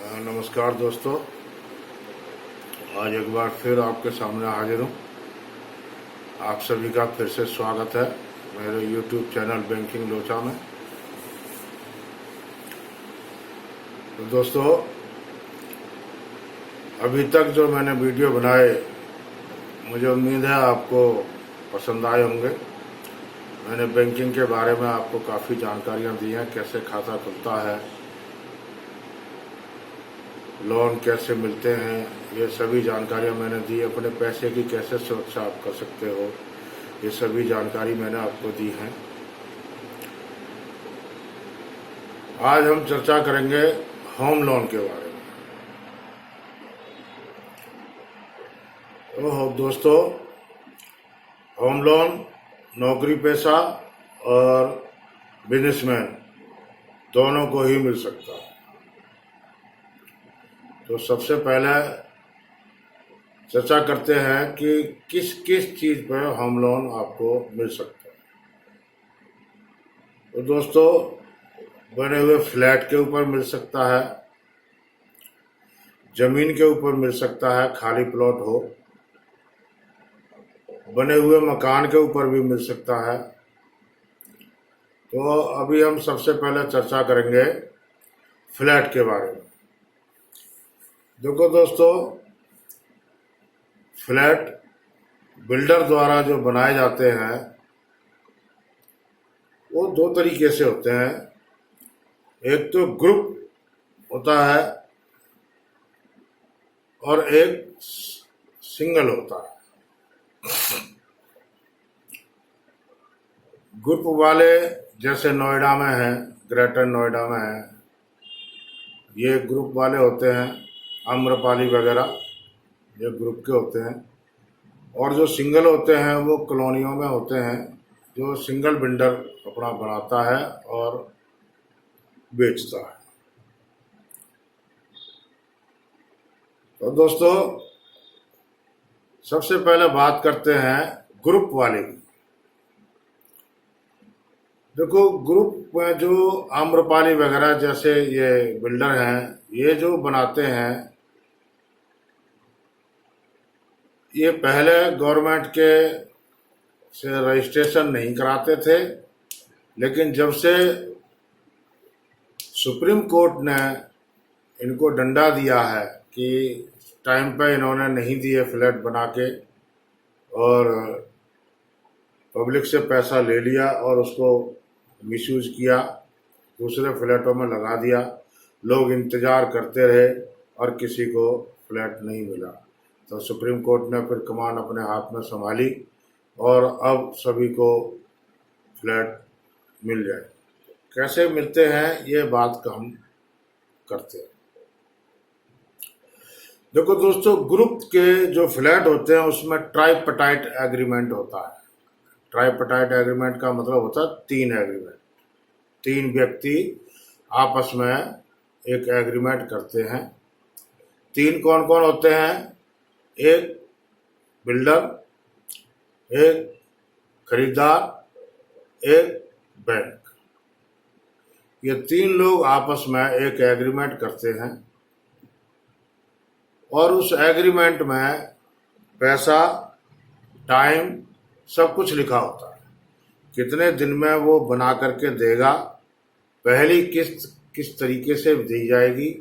नमस्कार दोस्तों, आज एक बार फिर आपके सामने हाजिर हूँ। आप सभी का फिर से स्वागत है मेरे YouTube चैनल बैंकिंग लोचा में। तो दोस्तों, अभी तक जो मैंने वीडियो बनाए, मुझे उम्मीद है आपको पसंद आए होंगे। मैंने बैंकिंग के बारे में आपको काफ़ी जानकारियाँ दी हैं, कैसे खाता खुलता है, लोन कैसे मिलते हैं, ये सभी जानकारियाँ मैंने दी। अपने पैसे की कैसे सुरक्षा आप कर सकते हो, ये सभी जानकारी मैंने आपको दी है। आज हम चर्चा करेंगे होम लोन के बारे में। तो दोस्तों, होम लोन नौकरी पेशा और बिजनेसमैन दोनों को ही मिल सकता है। तो सबसे पहले चर्चा करते हैं कि किस किस चीज़ पर होम लोन आपको मिल सकता है। तो दोस्तों, बने हुए फ्लैट के ऊपर मिल सकता है, जमीन के ऊपर मिल सकता है, खाली प्लॉट हो, बने हुए मकान के ऊपर भी मिल सकता है। तो अभी हम सबसे पहले चर्चा करेंगे फ्लैट के बारे में। देखो दोस्तों, फ्लैट बिल्डर द्वारा जो बनाए जाते हैं वो दो तरीके से होते हैं। एक तो ग्रुप होता है और एक सिंगल होता है। ग्रुप वाले जैसे नोएडा में है, ग्रेटर नोएडा में है, ये ग्रुप वाले होते हैं। आम्रपाली वगैरह ये ग्रुप के होते हैं। और जो सिंगल होते हैं वो कॉलोनियों में होते हैं, जो सिंगल बिल्डर अपना बनाता है और बेचता है। तो दोस्तों, सबसे पहले बात करते हैं ग्रुप वाले की। देखो, ग्रुप में जो आम्रपाली वगैरह जैसे ये बिल्डर हैं, ये जो बनाते हैं, ये पहले गवर्नमेंट के से रजिस्ट्रेशन नहीं कराते थे, लेकिन जब से सुप्रीम कोर्ट ने इनको डंडा दिया है कि टाइम पे इन्होंने नहीं दिए फ्लैट बना के और पब्लिक से पैसा ले लिया और उसको मिसयूज किया, दूसरे फ्लैटों में लगा दिया, लोग इंतज़ार करते रहे और किसी को फ्लैट नहीं मिला। तो सुप्रीम कोर्ट ने फिर कमान अपने हाथ में संभाली और अब सभी को फ्लैट मिल जाए। कैसे मिलते हैं ये बात का हम करते हैं। देखो दोस्तों, ग्रुप के जो फ्लैट होते हैं उसमें ट्राइपार्टाइट एग्रीमेंट होता है। ट्राइपार्टाइट एग्रीमेंट का मतलब होता है 3 एग्रीमेंट। 3 व्यक्ति आपस में एक एग्रीमेंट करते हैं। 3 कौन कौन होते हैं? एक बिल्डर, एक खरीदार, एक बैंक। ये 3 लोग आपस में एक एग्रीमेंट करते हैं और उस एग्रीमेंट में पैसा, टाइम, सब कुछ लिखा होता है। कितने दिन में वो बना करके देगा, पहली किस्त किस तरीके से दी जाएगी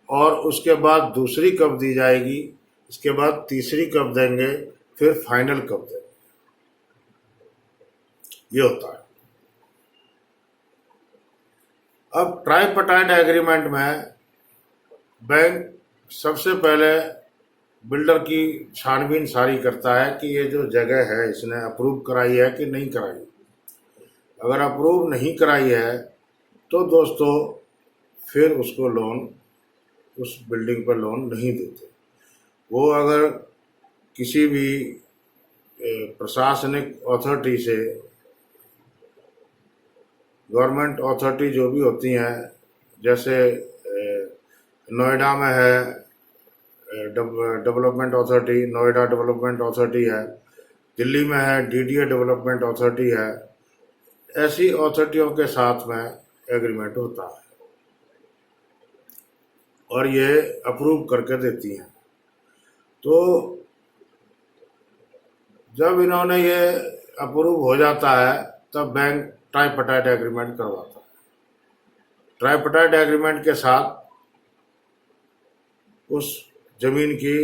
और उसके बाद दूसरी कब दी जाएगी, इसके बाद तीसरी कब देंगे, फिर फाइनल कब देंगे, ये होता है। अब ट्राइपार्टाइट एग्रीमेंट में बैंक सबसे पहले बिल्डर की छानबीन सारी करता है कि ये जो जगह है इसने अप्रूव कराई है कि नहीं कराई। अगर अप्रूव नहीं कराई है तो दोस्तों फिर उसको लोन, उस बिल्डिंग पर लोन नहीं देते। वो अगर किसी भी प्रशासनिक अथॉरिटी से, गवर्नमेंट अथॉरिटी जो भी होती हैं, जैसे नोएडा में है development authority, Noida development authority है, दिल्ली में है डीडीए डेवलपमेंट अथॉरिटी है, ऐसी अथॉरिटियों के साथ में एग्रीमेंट होता है। और ये अप्रूव करके देती हैं। तो जब इन्होंने ये अप्रूव हो जाता है तब बैंक ट्राइपार्टाइट एग्रीमेंट करवाता है। ट्राइपार्टाइट एग्रीमेंट के साथ उस जमीन की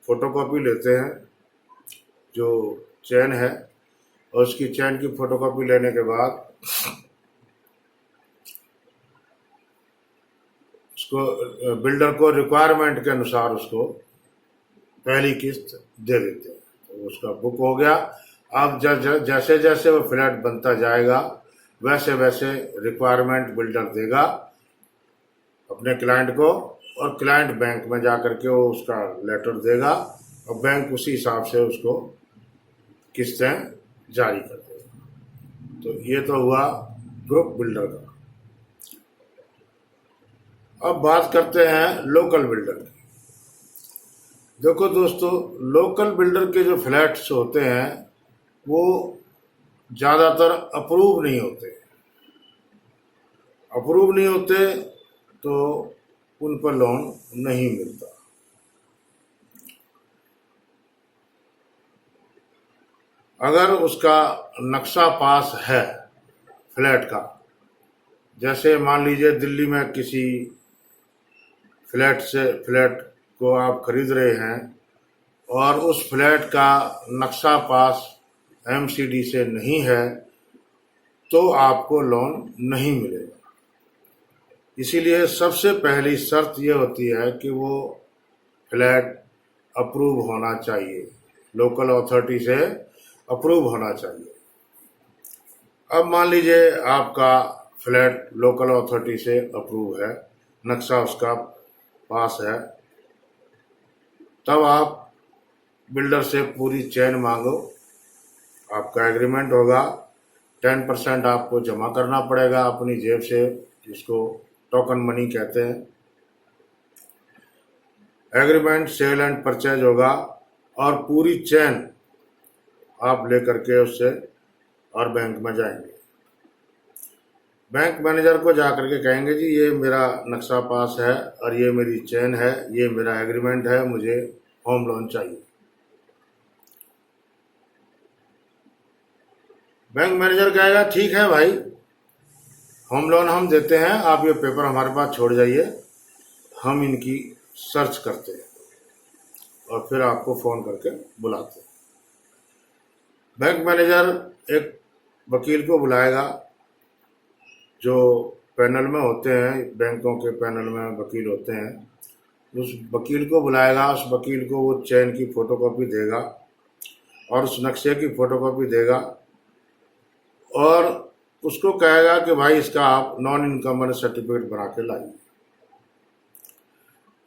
फोटोकॉपी लेते हैं, जो चैन है, और उसकी चैन की फोटोकॉपी लेने के बाद उसको बिल्डर को रिक्वायरमेंट के अनुसार उसको पहली किस्त दे देते हैं। तो उसका बुक हो गया। अब जैसे जैसे वो फ्लैट बनता जाएगा वैसे वैसे रिक्वायरमेंट बिल्डर देगा अपने क्लाइंट को, और क्लाइंट बैंक में जा कर के वो उसका लेटर देगा और बैंक उसी हिसाब से उसको किस्तें जारी कर देगा। तो ये तो हुआ ग्रुप बिल्डर का। अब बात करते हैं लोकल बिल्डर की। देखो दोस्तों, लोकल बिल्डर के जो फ्लैट्स होते हैं वो ज़्यादातर अप्रूव नहीं होते। अप्रूव नहीं होते तो उन पर लोन नहीं मिलता। अगर उसका नक्शा पास है फ्लैट का, जैसे मान लीजिए दिल्ली में किसी फ्लैट को आप खरीद रहे हैं और उस फ्लैट का नक्शा पास एमसीडी से नहीं है तो आपको लोन नहीं मिलेगा। इसीलिए सबसे पहली शर्त ये होती है कि वो फ्लैट अप्रूव होना चाहिए, लोकल अथॉरिटी से अप्रूव होना चाहिए। अब मान लीजिए आपका फ्लैट लोकल अथॉरिटी से अप्रूव है, नक्शा उसका पास है, तब आप बिल्डर से पूरी चैन मांगो। आपका एग्रीमेंट होगा, 10% आपको जमा करना पड़ेगा अपनी जेब से, जिसको टोकन मनी कहते हैं। एग्रीमेंट सेल एंड परचेज होगा और पूरी चैन आप लेकर के उससे और बैंक में जाएंगे। बैंक मैनेजर को जाकर के कहेंगे जी ये मेरा नक्शा पास है और ये मेरी चैन है, ये मेरा एग्रीमेंट है, मुझे होम लोन चाहिए। बैंक मैनेजर कहेगा ठीक है भाई, होम लोन हम देते हैं, आप ये पेपर हमारे पास छोड़ जाइए, हम इनकी सर्च करते हैं और फिर आपको फ़ोन करके बुलाते हैं। बैंक मैनेजर एक वकील को बुलाएगा, जो पैनल में होते हैं, बैंकों के पैनल में वकील होते हैं, उस वकील को बुलाएगा। उस वकील को वो चैन की फ़ोटोकॉपी देगा और उस नक्शे की फ़ोटोकॉपी देगा और उसको कहेगा कि भाई इसका आप नॉन इनकम्बेंस सर्टिफिकेट बना के लाइए।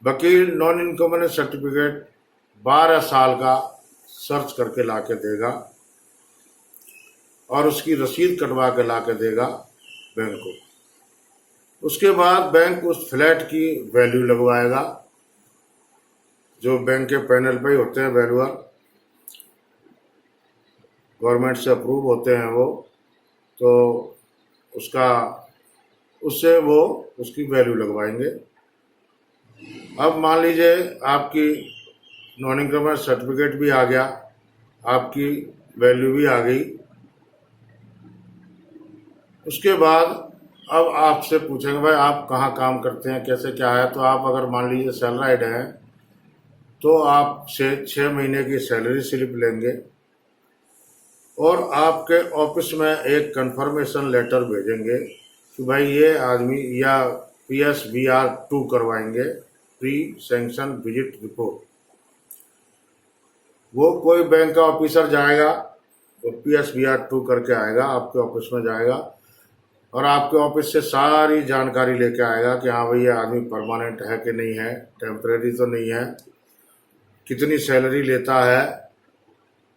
वकील नॉन इनकम्बेंस सर्टिफिकेट 12 साल का सर्च करके ला के देगा और उसकी रसीद कटवा के ला के देगा बैंक को। उसके बाद बैंक उस फ्लैट की वैल्यू लगवाएगा, जो बैंक के पैनल पे ही होते हैं वैल्यूअर, गवर्नमेंट से अप्रूव होते हैं वो, तो उससे वो उसकी वैल्यू लगवाएंगे। अब मान लीजिए आपकी नॉन इनकम सर्टिफिकेट भी आ गया, आपकी वैल्यू भी आ गई। उसके बाद अब आपसे पूछेंगे भाई आप कहाँ काम करते हैं, कैसे क्या है। तो आप अगर मान लीजिए सैलराइड हैं तो आप 6 महीने की सैलरी स्लिप लेंगे और आपके ऑफिस में एक कंफर्मेशन लेटर भेजेंगे कि भाई ये आदमी, या PSBR 2 करवाएंगे, प्री सैंक्शन विजिट रिपोर्ट। वो कोई बैंक का ऑफिसर जाएगा, वो PSBR 2 करके आएगा, आपके ऑफिस में जाएगा और आपके ऑफिस से सारी जानकारी लेके आएगा कि हाँ भाई ये आदमी परमानेंट है कि नहीं है, टेम्परेरी तो नहीं है, कितनी सैलरी लेता है,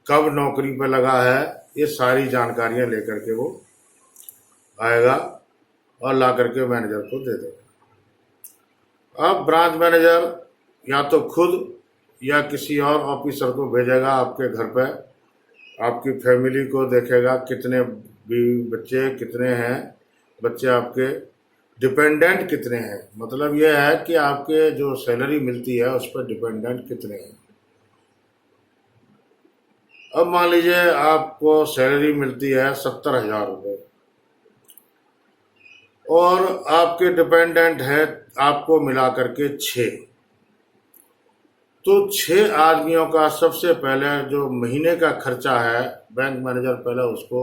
कब नौकरी पे लगा है, ये सारी जानकारियां लेकर के वो आएगा और ला करके मैनेजर को दे देगा। अब ब्रांच मैनेजर या तो खुद या किसी और ऑफिसर को भेजेगा आपके घर पे, आपकी फैमिली को देखेगा, कितने बीवी बच्चे कितने हैं बच्चे आपके, डिपेंडेंट कितने हैं, मतलब यह है कि आपके जो सैलरी मिलती है उस पर डिपेंडेंट कितने हैं। अब मान लीजिए आपको सैलरी मिलती है 70,000 रुपये और आपके डिपेंडेंट है आपको मिला करके 6, तो 6 आदमियों का सबसे पहले जो महीने का खर्चा है बैंक मैनेजर पहले उसको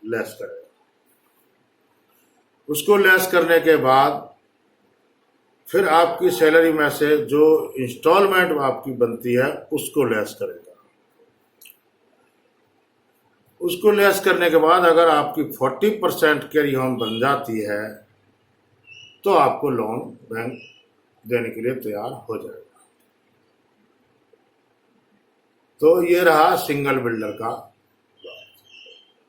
लेस करेगा। उसको लेस करने के बाद फिर आपकी सैलरी में से जो इंस्टॉलमेंट आपकी बनती है उसको लेस करेगा। उसको लेस करने के बाद अगर आपकी 40% कैरी होम बन जाती है तो आपको लोन बैंक देने के लिए तैयार हो जाएगा। तो ये रहा सिंगल बिल्डर का।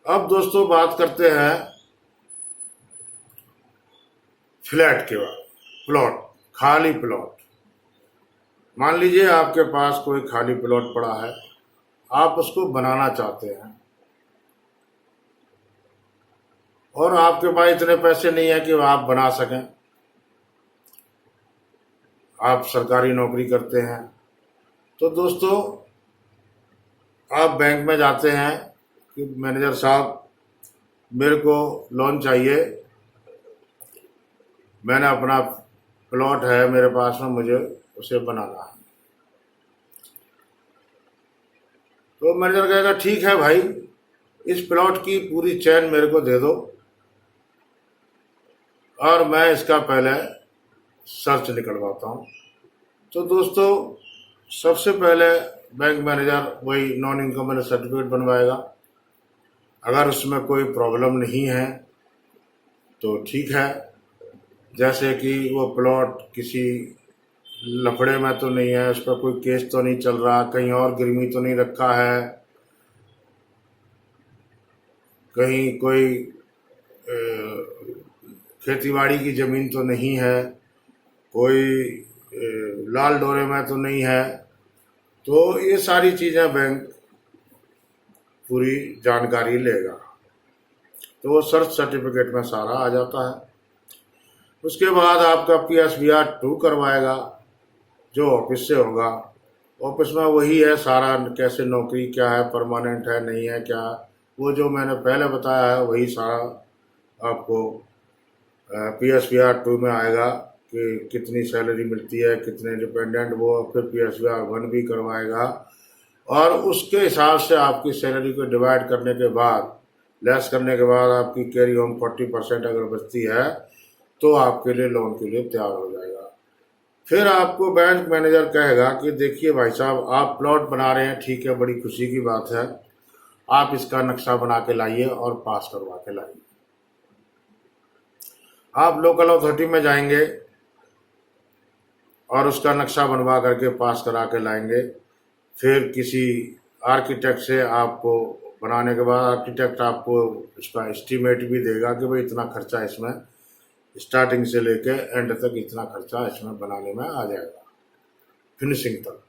अब दोस्तों बात करते हैं फ्लैट के बाद, प्लॉट, खाली प्लॉट। मान लीजिए आपके पास कोई खाली प्लॉट पड़ा है, आप उसको बनाना चाहते हैं और आपके पास इतने पैसे नहीं है कि आप बना सकें। आप सरकारी नौकरी करते हैं तो दोस्तों आप बैंक में जाते हैं कि मैनेजर साहब मेरे को लोन चाहिए, मैंने अपना प्लॉट है मेरे पास में, मुझे उसे बनाना है। तो मैनेजर कहेगा ठीक है भाई, इस प्लॉट की पूरी चैन मेरे को दे दो और मैं इसका पहले सर्च निकलवाता हूँ। तो दोस्तों सबसे पहले बैंक मैनेजर वही नॉन इनकम सर्टिफिकेट बनवाएगा। अगर उसमें कोई प्रॉब्लम नहीं है तो ठीक है, जैसे कि वो प्लॉट किसी लफड़े में तो नहीं है, उस पर कोई केस तो नहीं चल रहा, कहीं और गिरवी तो नहीं रखा है, कहीं कोई खेतीबाड़ी की ज़मीन तो नहीं है, कोई लाल डोरे में तो नहीं है। तो ये सारी चीज़ें बैंक पूरी जानकारी लेगा, तो वो सर्च सर्टिफिकेट में सारा आ जाता है। उसके बाद आपका PSBR 2 करवाएगा जो ऑफिस से होगा। ऑफिस में वही है सारा, कैसे नौकरी क्या है, परमानेंट है नहीं है क्या, वो जो मैंने पहले बताया है वही सारा आपको PSBR 2 में आएगा कि कितनी सैलरी मिलती है, कितने डिपेंडेंट, वो फिर PSBR 1 भी करवाएगा और उसके हिसाब से आपकी सैलरी को डिवाइड करने के बाद, लेस करने के बाद आपकी कैरी होम 40% अगर बचती है तो आपके लिए लोन के लिए तैयार हो जाएगा। फिर आपको बैंक मैनेजर कहेगा कि देखिए भाई साहब आप प्लॉट बना रहे हैं, ठीक है, बड़ी खुशी की बात है, आप इसका नक्शा बना के लाइए और पास करवा के लाइए। आप लोकल अथॉरिटी में जाएंगे और उसका नक्शा बनवा करके पास करा के लाएंगे। फिर किसी आर्किटेक्ट से आपको बनाने के बाद आर्किटेक्ट आपको इसका एस्टीमेट भी देगा कि भाई इतना खर्चा इसमें स्टार्टिंग से लेके एंड तक इतना खर्चा इसमें बनाने में आ जाएगा, फिनिशिंग तक।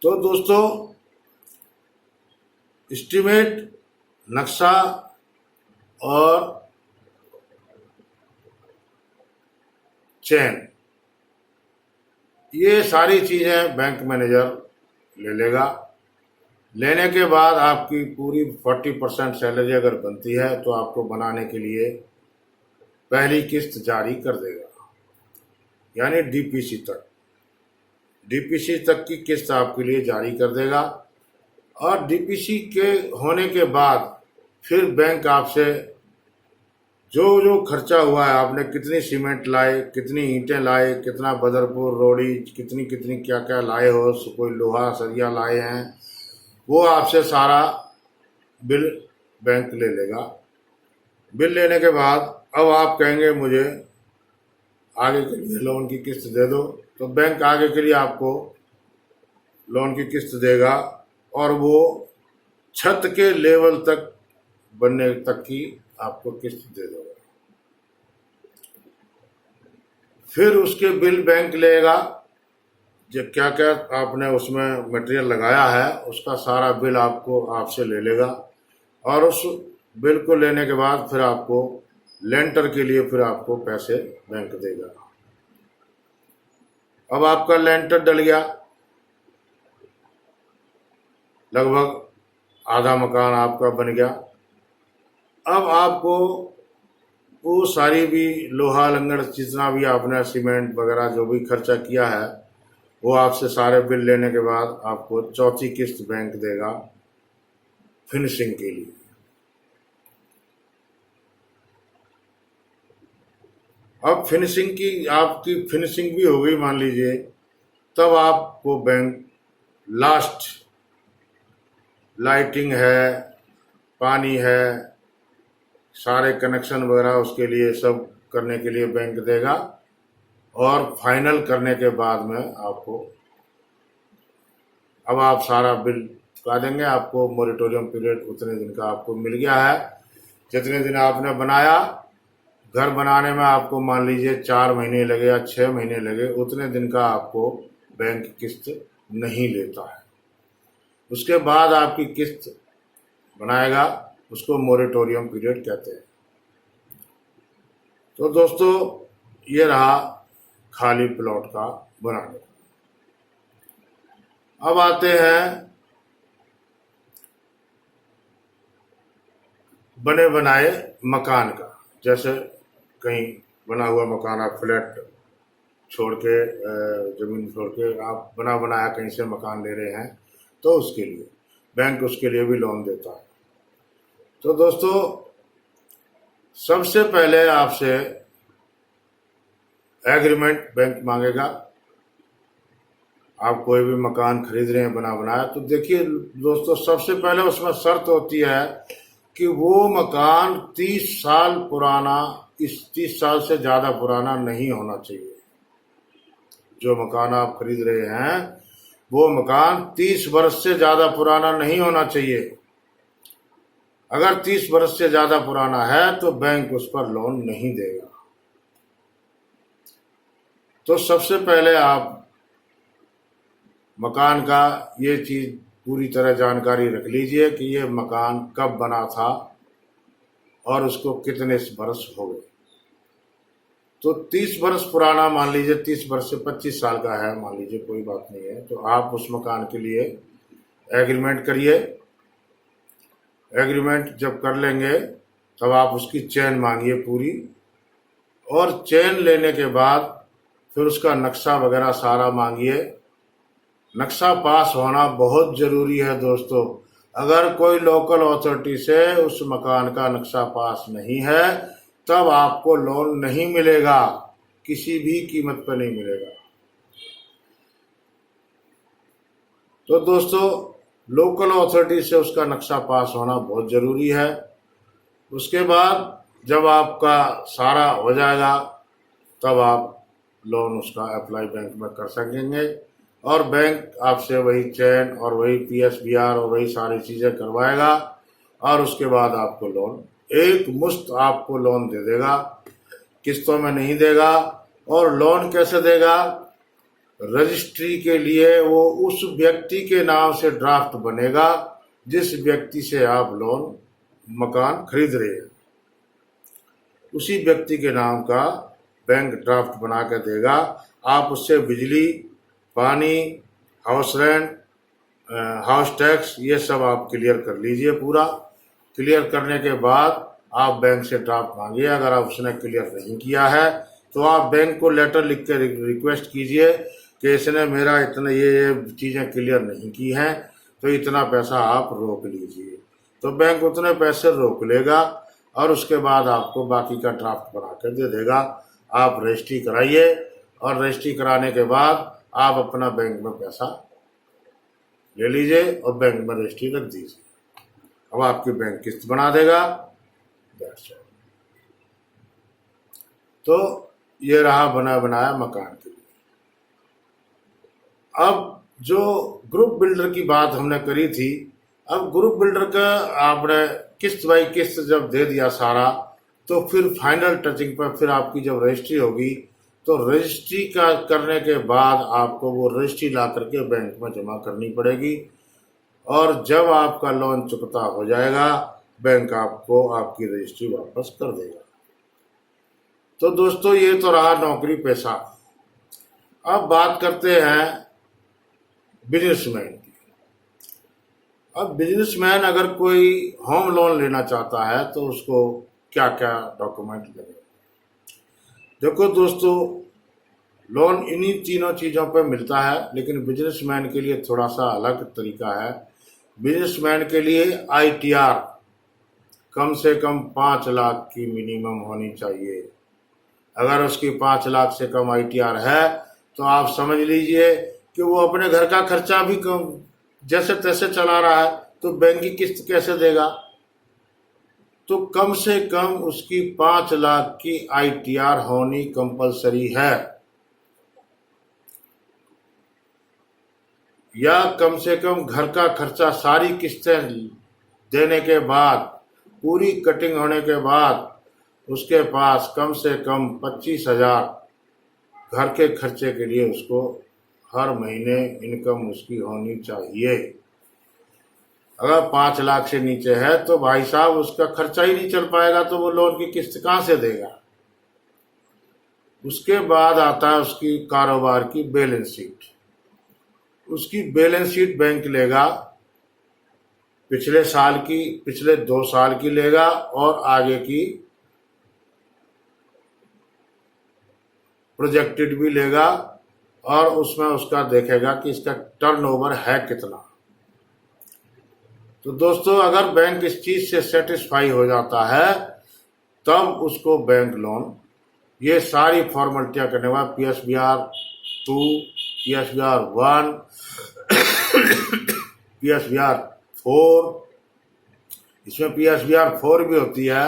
तो दोस्तों एस्टीमेट, नक्शा और चैन, ये सारी चीज़ें बैंक मैनेजर ले लेगा। लेने के बाद आपकी पूरी 40% सैलरी अगर बनती है तो आपको बनाने के लिए पहली किस्त जारी कर देगा, यानी DPC तक, DPC तक की किस्त आपके लिए जारी कर देगा। और DPC के होने के बाद फिर बैंक आपसे जो जो खर्चा हुआ है, आपने कितनी सीमेंट लाए, कितनी ईंटें लाए, कितना बदरपुर रोड़ी, कितनी कितनी क्या क्या लाए हो, कोई लोहा सरिया लाए हैं, वो आपसे सारा बिल बैंक ले लेगा। बिल लेने के बाद अब आप कहेंगे मुझे आगे के लिए लोन की किस्त दे दो, तो बैंक आगे के लिए आपको लोन की किस्त देगा और वो छत के लेवल तक बनने तक की आपको किस्त दे देगा। फिर उसके बिल बैंक लेगा, जो क्या क्या आपने उसमें मटेरियल लगाया है उसका सारा बिल आपको आपसे ले लेगा और उस बिल को लेने के बाद फिर आपको लेंटर के लिए फिर आपको पैसे बैंक देगा। अब आपका लेंटर डल गया, लगभग आधा मकान आपका बन गया। अब आपको वो सारी भी लोहा लंगड़ जितना भी आपने सीमेंट वगैरह जो भी खर्चा किया है वो आपसे सारे बिल लेने के बाद आपको चौथी किस्त बैंक देगा फिनिशिंग के लिए। अब फिनिशिंग की आपकी फिनिशिंग भी हो गई मान लीजिए, तब आपको बैंक लास्ट लाइटिंग है, पानी है, सारे कनेक्शन वगैरह उसके लिए सब करने के लिए बैंक देगा। और फाइनल करने के बाद में आपको अब आप सारा बिल चुका देंगे। आपको मोरेटोरियम पीरियड उतने दिन का आपको मिल गया है। जितने दिन आपने बनाया, घर बनाने में आपको मान लीजिए 4 महीने लगे या 6 महीने लगे, उतने दिन का आपको बैंक किस्त नहीं लेता है। उसके बाद आपकी किस्त बनाएगा, उसको मोरेटोरियम पीरियड कहते हैं। तो दोस्तों ये रहा खाली प्लॉट का बनाने। अब आते हैं बने बनाए मकान का। जैसे कहीं बना हुआ मकान आप फ्लैट छोड़ के जमीन छोड़ के आप बना बनाया कहीं से मकान ले रहे हैं, तो उसके लिए बैंक उसके लिए भी लोन देता है। तो दोस्तों सबसे पहले आपसे एग्रीमेंट बैंक मांगेगा। आप कोई भी मकान खरीद रहे हैं बना बनाया, तो देखिए दोस्तों सबसे पहले उसमें शर्त होती है कि वो मकान 30 साल पुराना, इस 30 साल से ज़्यादा पुराना नहीं होना चाहिए। जो मकान आप खरीद रहे हैं वो मकान 30 वर्ष से ज़्यादा पुराना नहीं होना चाहिए। अगर 30 वर्ष से ज़्यादा पुराना है तो बैंक उस पर लोन नहीं देगा। तो सबसे पहले आप मकान का ये चीज़ पूरी तरह जानकारी रख लीजिए कि ये मकान कब बना था और उसको कितने बरस हो गए। तो 30 वर्ष पुराना मान लीजिए, 30 वर्ष से 25 साल का है मान लीजिए, कोई बात नहीं है, तो आप उस मकान के लिए एग्रीमेंट करिए। एग्रीमेंट जब कर लेंगे तब आप उसकी चेन मांगिए पूरी, और चेन लेने के बाद फिर उसका नक्शा वगैरह सारा मांगिए। नक्शा पास होना बहुत ज़रूरी है दोस्तों। अगर कोई लोकल अथॉरिटी से उस मकान का नक्शा पास नहीं है तब आपको लोन नहीं मिलेगा, किसी भी कीमत पर नहीं मिलेगा। तो दोस्तों लोकल अथॉरिटी से उसका नक्शा पास होना बहुत ज़रूरी है। उसके बाद जब आपका सारा हो जाएगा तब आप लोन उसका अप्लाई बैंक में कर सकेंगे, और बैंक आपसे वही चेन और वही PSBR और वही सारी चीज़ें करवाएगा, और उसके बाद आपको लोन एक मुश्त आपको लोन दे देगा, किस्तों में नहीं देगा। और लोन कैसे देगा? रजिस्ट्री के लिए वो उस व्यक्ति के नाम से ड्राफ्ट बनेगा जिस व्यक्ति से आप लोन मकान खरीद रहे हैं, उसी व्यक्ति के नाम का बैंक ड्राफ्ट बना के देगा। आप उससे बिजली, पानी, हाउस रेंट, हाउस टैक्स ये सब आप क्लियर कर लीजिए। पूरा क्लियर करने के बाद आप बैंक से ड्राफ्ट मांगिए। अगर आप उसने क्लियर नहीं किया है तो आप बैंक को लेटर लिख के रिक्वेस्ट कीजिए कि इसने मेरा इतना ये चीज़ें क्लियर नहीं की हैं, तो इतना पैसा आप रोक लीजिए। तो बैंक उतने पैसे रोक लेगा और उसके बाद आपको बाकी का ड्राफ्ट बना कर दे देगा। आप रजिस्ट्री कराइए, और रजिस्ट्री कराने के बाद आप अपना बैंक में पैसा ले लीजिए और बैंक में रजिस्ट्री रख दीजिए। अब आपकी बैंक किस्त बना देगा। तो ये रहा बना बनाया मकान के लिए। अब जो ग्रुप बिल्डर की बात हमने करी थी, अब ग्रुप बिल्डर का आपने किस्त बाई किस्त जब दे दिया सारा, तो फिर फाइनल टचिंग पर फिर आपकी जब रजिस्ट्री होगी तो रजिस्ट्री का करने के बाद आपको वो रजिस्ट्री ला करके बैंक में जमा करनी पड़ेगी। और जब आपका लोन चुकता हो जाएगा, बैंक आपको आपकी रजिस्ट्री वापस कर देगा। तो दोस्तों ये तो रहा नौकरी पेशा। अब बात करते हैं बिजनेसमैन की। अब बिजनेसमैन अगर कोई होम लोन लेना चाहता है तो उसको क्या क्या डॉक्यूमेंट लगेगा। देखो दोस्तों, लोन इन्हीं तीनों चीज़ों पर मिलता है, लेकिन बिजनेसमैन के लिए थोड़ा सा अलग तरीका है। बिजनेसमैन के लिए ITR कम से कम 5 लाख की मिनिमम होनी चाहिए। अगर उसकी 5 लाख से कम ITR है तो आप समझ लीजिए कि वो अपने घर का खर्चा भी कम जैसे तैसे चला रहा है, तो बैंक की किस्त कैसे देगा। तो कम से कम उसकी 5 लाख की ITR होनी कंपलसरी है, या कम से कम घर का खर्चा सारी किस्तें देने के बाद, पूरी कटिंग होने के बाद उसके पास कम से कम 25,000 घर के खर्चे के लिए उसको हर महीने इनकम उसकी होनी चाहिए। अगर 5 लाख से नीचे है तो भाई साहब उसका खर्चा ही नहीं चल पाएगा, तो वो लोन की किस्त कहाँ से देगा। उसके बाद आता है उसकी कारोबार की बैलेंस शीट। उसकी बैलेंस शीट बैंक लेगा, पिछले साल की, पिछले 2 साल की लेगा और आगे की प्रोजेक्टेड भी लेगा, और उसमें उसका देखेगा कि इसका टर्नओवर है कितना। तो दोस्तों अगर बैंक इस चीज से सेटिस्फाई हो जाता है तब उसको बैंक लोन, ये सारी फॉर्मेलिटियां करने के बाद PSBR 2, PSBR 1, PSBR 4, इसमें PSBR 4 भी होती है,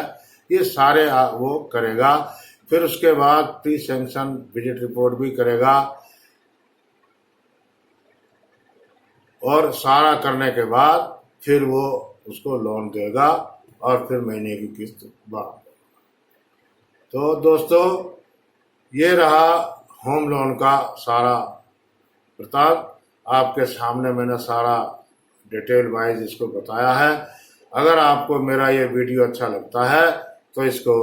ये सारे वो करेगा। फिर उसके बाद प्री सैंक्शन विजिट रिपोर्ट भी करेगा, और सारा करने के बाद फिर वो उसको लोन देगा और फिर महीने की किस्त बढ़ा देगा। तो दोस्तों ये रहा होम लोन का सारा प्रताप। आपके सामने मैंने सारा डिटेल वाइज इसको बताया है। अगर आपको मेरा ये वीडियो अच्छा लगता है तो इसको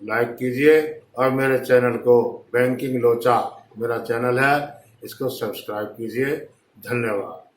लाइक कीजिए, और मेरे चैनल को बैंकिंग लोचा मेरा चैनल है, इसको सब्सक्राइब कीजिए। धन्यवाद।